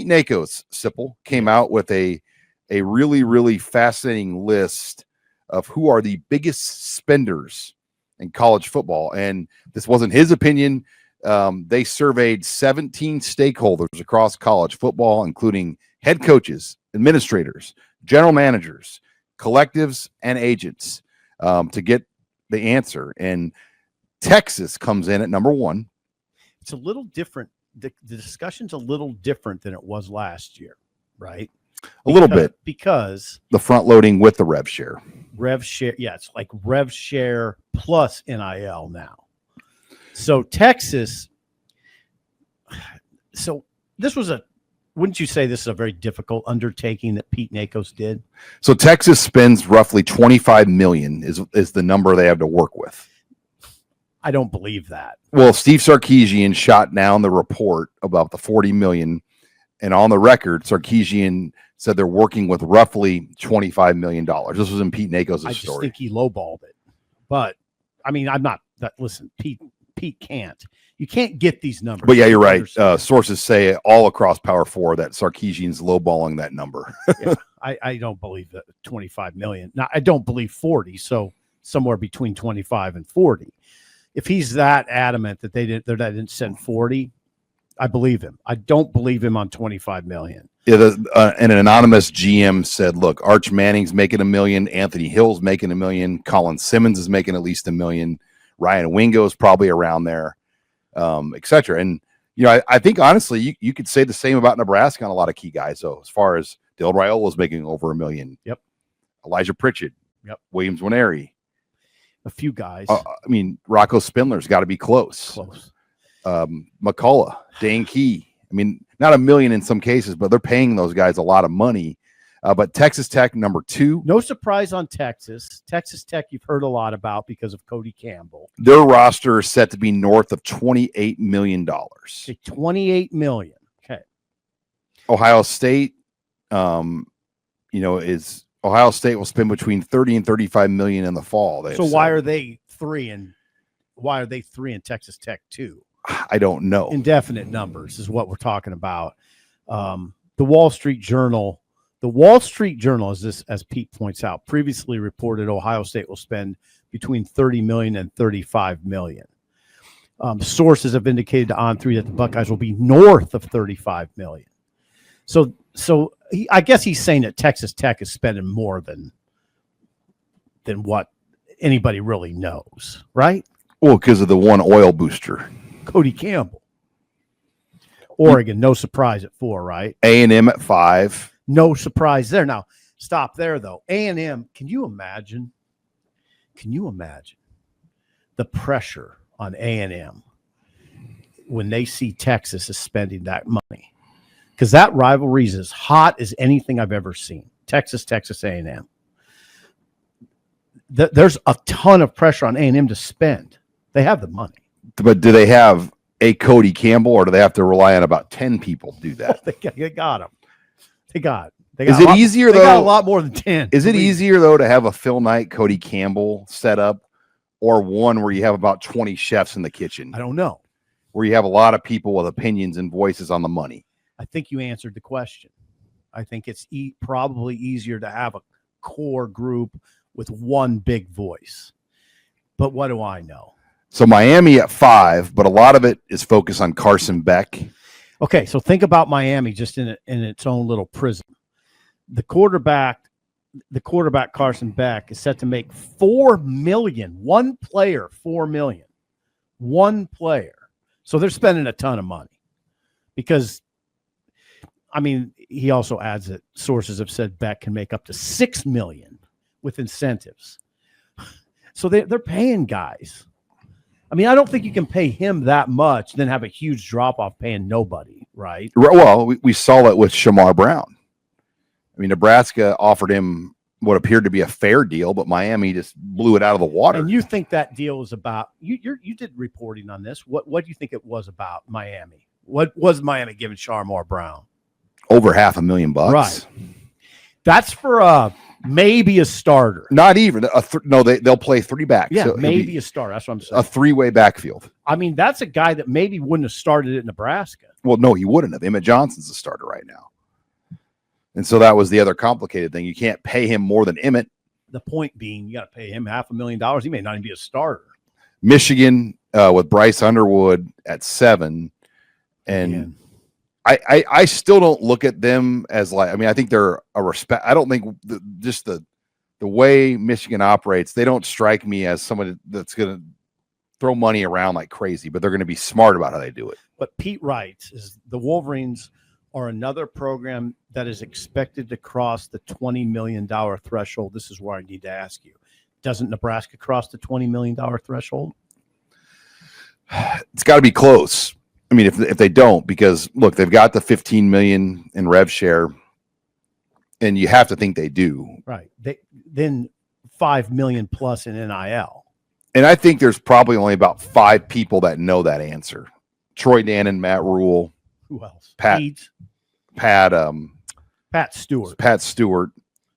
Pete Nakos, Sipple, came out with a really, really fascinating list of who are the biggest spenders in college football. And this wasn't his opinion. They surveyed 17 stakeholders across college football, including head coaches, administrators, general managers, collectives, and agents, to get the answer. And Texas comes in at number one. It's a little different. The discussion's a little different than it was last year, right? A little bit. Because the front loading with the rev share. Rev share, yeah, it's like rev share plus NIL now. So Texas, so this was wouldn't you say this is a very difficult undertaking that Pete Nakos did? So Texas spends roughly $25 million is the number they have to work with. I don't believe that. Well, Steve Sarkisian shot down the report about the $40 million, and on the record, Sarkisian said they're working with roughly $25 million. This was in Pete Nakos' story. I just think he lowballed it. But, I mean, I'm not – listen, Pete can't. You can't get these numbers. But, yeah, you're right. Sources say all across Power 4 that Sarkisian's lowballing that number. Yeah, I don't believe that $25 million. Now, I don't believe 40, so somewhere between 25 and 40. If he's that adamant that they didn't send 40, I believe him. I don't believe him on 25 million. Yeah, and an anonymous GM said, "Look, Arch Manning's making $1 million, Anthony Hill's making $1 million, Colin Simmons is making at least $1 million, Ryan Wingo's probably around there, etc." And I think honestly, you could say the same about Nebraska on a lot of key guys. Though, as far as Del Raiola's making over $1 million. Yep. Elijah Pritchett. Yep. Williams Winery. A few guys. I mean, Rocco Spindler's got to be close. McCullough, Dane Key. I mean, not $1 million in some cases, but they're paying those guys a lot of money. But Texas Tech, number 2. No surprise on Texas. Texas Tech, you've heard a lot about because of Cody Campbell. Their roster is set to be north of $28 million. Okay, $28 million. Okay. Ohio State, Ohio State will spend between $30 and $35 million in the fall. So why are they 3 and Texas Tech 2? I don't know. Indefinite numbers is what we're talking about. The Wall Street Journal, as Pete points out, previously reported Ohio State will spend between $30 million and $35 million. Sources have indicated to On3 that the Buckeyes will be north of $35 million. So I guess he's saying that Texas Tech is spending more than what anybody really knows, right? Well, because of the one oil booster. Cody Campbell. Oregon, no surprise at 4, right? A&M at 5. No surprise there. Now, stop there, though. A&M, can you imagine the pressure on A&M when they see Texas is spending that money? Because that rivalry is as hot as anything I've ever seen. Texas A&M. There's a ton of pressure on A&M to spend. They have the money. But do they have a Cody Campbell, or do they have to rely on about 10 people to do that? They got him. They got is it easier, though? They got a lot more than 10. Is it easier, though, to have a Phil Knight, Cody Campbell setup, or one where you have about 20 chefs in the kitchen? I don't know. Where you have a lot of people with opinions and voices on the money? I think you answered the question. I think it's probably easier to have a core group with one big voice. But what do I know? So Miami at 5, but a lot of it is focused on Carson Beck. Okay, so think about Miami just in its own little prism. The quarterback Carson Beck is set to make $4 million. One player, $4 million. One player. So they're spending a ton of money because, I mean, he also adds that sources have said Beck can make up to $6 million with incentives. So they're paying guys. I mean, I don't think you can pay him that much, then have a huge drop-off paying nobody, right? Well, we saw it with Shamar Brown. I mean, Nebraska offered him what appeared to be a fair deal, but Miami just blew it out of the water. And you think that deal is about you did reporting on this. What do you think it was about Miami? What was Miami giving Shamar Brown? Over $500,000. Right. That's for maybe a starter. Not even they'll play 3 backs. Yeah, so maybe a starter. That's what I'm saying. A 3-way backfield. I mean, that's a guy that maybe wouldn't have started at Nebraska. Well, no, he wouldn't have. Emmett Johnson's the starter right now. And so that was the other complicated thing. You can't pay him more than Emmett. The point being, you got to pay him $500,000. He may not even be a starter. Michigan with Bryce Underwood at 7. And I still don't look at them as like, I mean, I think they're a respect. I don't think just the way Michigan operates, they don't strike me as somebody that's going to throw money around like crazy, but they're going to be smart about how they do it. But Pete writes is the Wolverines are another program that is expected to cross the $20 million threshold. This is where I need to ask you. Doesn't Nebraska cross the $20 million threshold? It's got to be close. I mean, if they don't, because look, they've got the 15 million in rev share, and you have to think they do. Right. Then 5 million plus in NIL. And I think there's probably only about 5 people that know that answer. Troy Dannon, Matt Rule. Who else? Pat Stewart. Pat Stewart.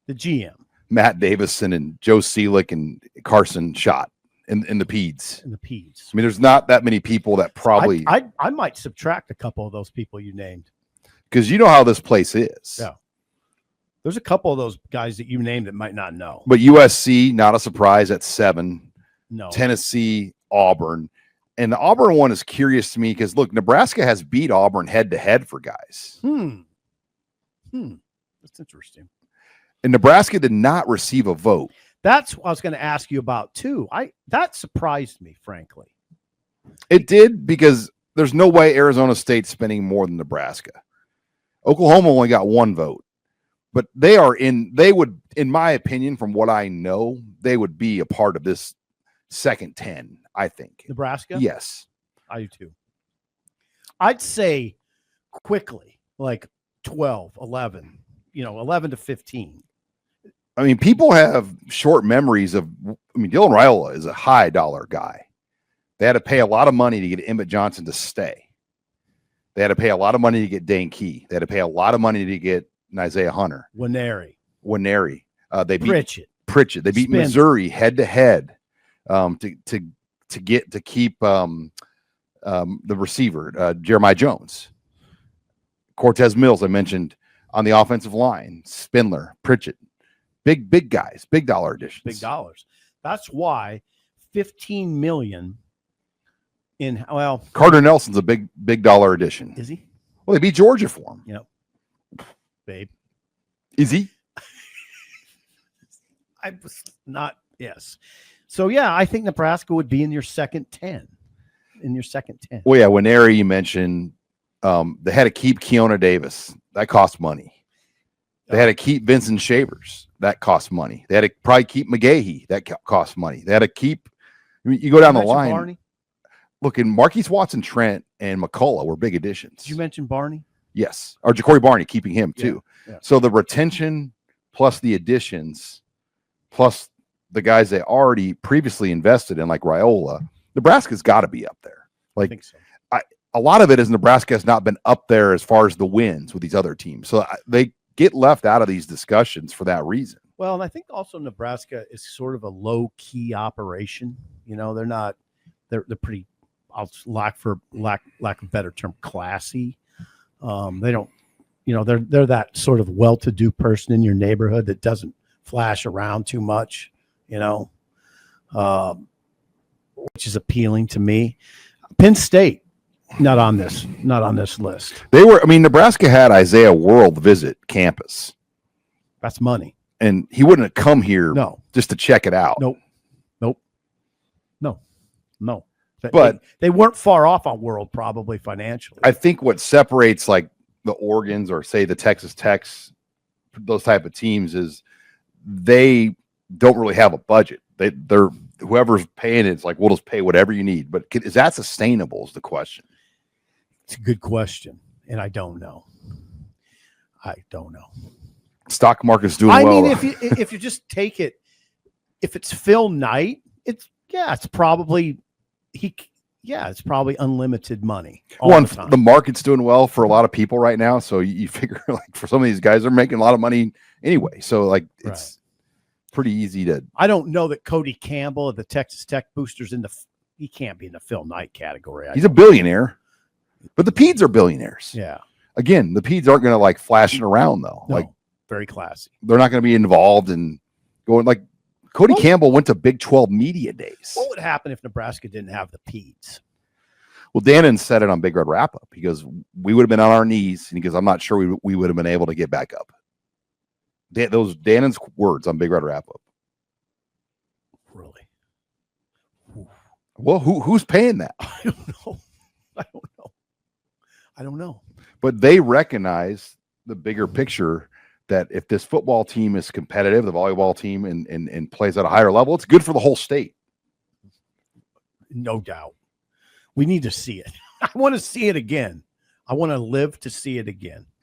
The GM. Matt Davison and Joe Seelick and Carson Schott in the Peds. In the Peds. I mean, there's not that many people that probably. I might subtract a couple of those people you named. Because you know how this place is. Yeah. There's a couple of those guys that you named that might not know. But USC, not a surprise at 7. No. Tennessee, Auburn. And the Auburn one is curious to me because, look, Nebraska has beat Auburn head-to-head for guys. That's interesting. And Nebraska did not receive a vote. That's what I was going to ask you about, too. That surprised me, frankly. It did because there's no way Arizona State's spending more than Nebraska. Oklahoma only got 1 vote. But they would, in my opinion, from what I know, they would be a part of this second 10, I think. Nebraska? Yes. I do too. I'd say quickly, like 12, 11, 11 to 15. I mean, people have short memories of, Dylan Raiola is a high dollar guy. They had to pay a lot of money to get Emmett Johnson to stay. They had to pay a lot of money to get Dane Key. They had to pay a lot of money to get Isaiah Hunter. Winery. They beat Pritchett. They beat Missouri head-to-head to keep the receiver, Jeremiah Jones. Cortez Mills, I mentioned on the offensive line, Spindler, Pritchett. Big guys, big dollar additions. Big dollars. That's why 15 million in, well, Carter Nelson's a big dollar addition. Is he? Well, they beat Georgia for him. Babe. Is he? I was not, yes. So, yeah, I think Nebraska would be in your second 10. Well, yeah, Winery, you mentioned, they had to keep Keona Davis. That cost money. They had to keep Vincent Shavers. That cost money. They had to probably keep McGahee. That cost money. They had to keep, you go down the line. Barney? Look, in Marquise Watson-Trent and McCullough were big additions. Did you mention Barney? Yes. Or Ja'Cory Barney, keeping him too. Yeah. So the retention plus the additions plus the guys they already previously invested in, like Raiola, Nebraska's got to be up there. Like, I think so. A lot of it is Nebraska has not been up there as far as the wins with these other teams. So they get left out of these discussions for that reason. Well, and I think also Nebraska is sort of a low-key operation. They're not, they're pretty, I'll lack of a better term, classy. They don't, they're that sort of well-to-do person in your neighborhood that doesn't flash around too much, which is appealing to me. Penn State, not on this list. Nebraska had Isaiah World visit campus. That's money. And he wouldn't have come here just to check it out. Nope. But they weren't far off on World, probably financially. I think what separates like the Oregons or say the Texas Techs, those type of teams, is they don't really have a budget. They're whoever's paying it's like, we'll just pay whatever you need. But is that sustainable is the question. It's a good question, and I don't know. Stock market's doing well. I mean, if you just take it, if it's Phil Knight, it's probably unlimited money. The market's doing well for a lot of people right now, so you figure like for some of these guys, they're making a lot of money anyway. So like pretty easy to. I don't know that Cody Campbell of the Texas Tech Boosters he can't be in the Phil Knight category. He's a billionaire, but the Peds are billionaires. Yeah. Again, the Peds aren't going to like flashing around though. No, like very classy. they're not going to be involved in going like Cody Campbell went to Big 12 media days. What would happen if Nebraska didn't have the Peds? Well, Dannon said it on Big Red Wrap Up because we would have been on our knees because I'm not sure we would have been able to get back up. Those Dannon's words on Big Red Wrap Up. Really? Well, who's paying that? I don't know. I don't know. But they recognize the bigger picture that if this football team is competitive, the volleyball team and plays at a higher level, it's good for the whole state. No doubt. We need to see it. I want to see it again. I want to live to see it again.